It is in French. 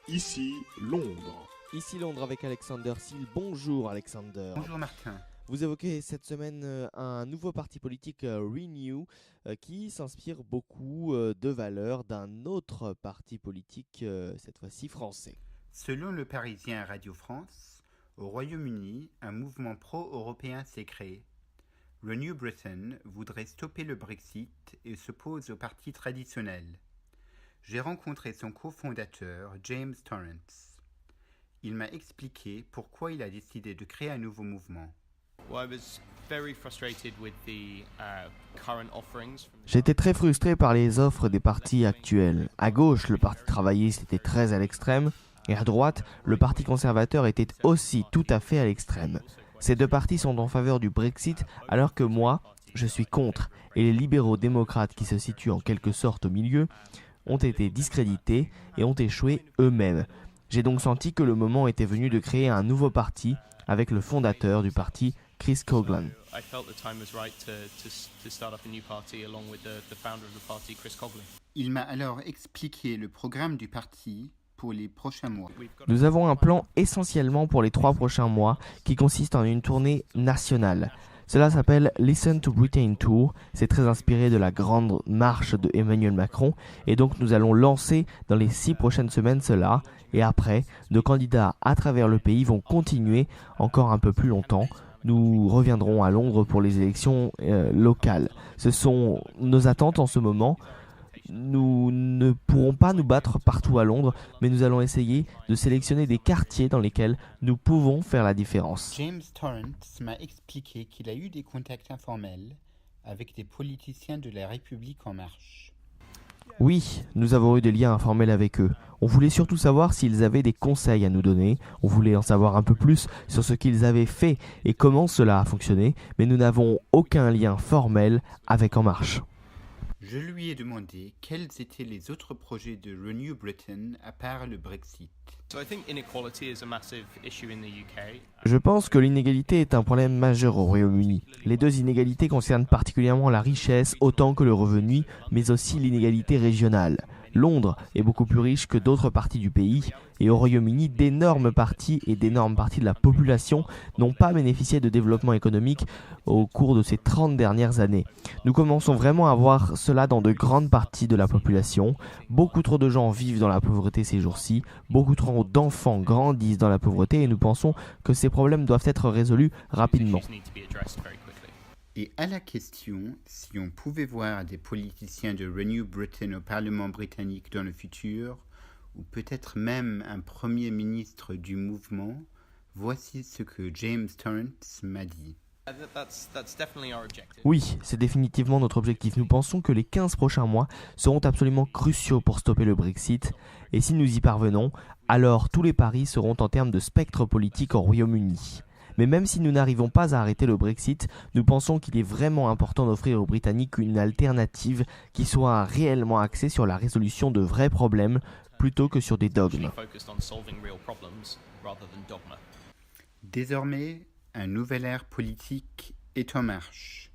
Ici Londres. Ici Londres avec Alexander Seal. Bonjour Alexander. Bonjour Martin. Vous évoquez cette semaine un nouveau parti politique Renew qui s'inspire beaucoup de valeurs d'un autre parti politique, cette fois-ci français. Selon le Parisien Radio France, au Royaume-Uni, un mouvement pro-européen s'est créé. Renew Britain voudrait stopper le Brexit et s'oppose au parti traditionnel. J'ai rencontré son cofondateur, James Torrance. Il m'a expliqué pourquoi il a décidé de créer un nouveau mouvement. J'étais très frustré par les offres des partis actuels. À gauche, le Parti travailliste était très à l'extrême, et à droite, le Parti conservateur était aussi tout à fait à l'extrême. Ces deux partis sont en faveur du Brexit, alors que moi, je suis contre, et les libéraux démocrates qui se situent en quelque sorte au milieu ont été discrédités et ont échoué eux-mêmes. J'ai donc senti que le moment était venu de créer un nouveau parti avec le fondateur du parti, Chris Coughlin. Il m'a alors expliqué le programme du parti pour les prochains mois. Nous avons un plan essentiellement pour les 3 prochains mois qui consiste en une tournée nationale. Cela s'appelle Listen to Britain Tour, c'est très inspiré de la grande marche de Emmanuel Macron et donc nous allons lancer dans les 6 prochaines semaines cela et après, nos candidats à travers le pays vont continuer encore un peu plus longtemps. Nous reviendrons à Londres pour les élections locales. Ce sont nos attentes en ce moment. Nous ne pourrons pas nous battre partout à Londres, mais nous allons essayer de sélectionner des quartiers dans lesquels nous pouvons faire la différence. James Torrance m'a expliqué qu'il a eu des contacts informels avec des politiciens de la République en marche. Oui, nous avons eu des liens informels avec eux. On voulait surtout savoir s'ils avaient des conseils à nous donner. On voulait en savoir un peu plus sur ce qu'ils avaient fait et comment cela a fonctionné, mais nous n'avons aucun lien formel avec En Marche. Je lui ai demandé quels étaient les autres projets de Renew Britain à part le Brexit. Je pense que l'inégalité est un problème majeur au Royaume-Uni. Les deux inégalités concernent particulièrement la richesse autant que le revenu, mais aussi l'inégalité régionale. Londres est beaucoup plus riche que d'autres parties du pays, et au Royaume-Uni, d'énormes parties de la population n'ont pas bénéficié de développement économique au cours de ces 30 dernières années. Nous commençons vraiment à voir cela dans de grandes parties de la population. Beaucoup trop de gens vivent dans la pauvreté ces jours-ci, beaucoup trop d'enfants grandissent dans la pauvreté et nous pensons que ces problèmes doivent être résolus rapidement. Et à la question si on pouvait voir des politiciens de Renew Britain au Parlement britannique dans le futur, ou peut-être même un premier ministre du mouvement, voici ce que James Torrance m'a dit. Oui, c'est définitivement notre objectif. Nous pensons que les 15 prochains mois seront absolument cruciaux pour stopper le Brexit. Et si nous y parvenons, alors tous les paris seront en termes de spectre politique au Royaume-Uni. Mais même si nous n'arrivons pas à arrêter le Brexit, nous pensons qu'il est vraiment important d'offrir aux Britanniques une alternative qui soit réellement axée sur la résolution de vrais problèmes plutôt que sur des dogmes. Désormais, un nouvel ère politique est en marche.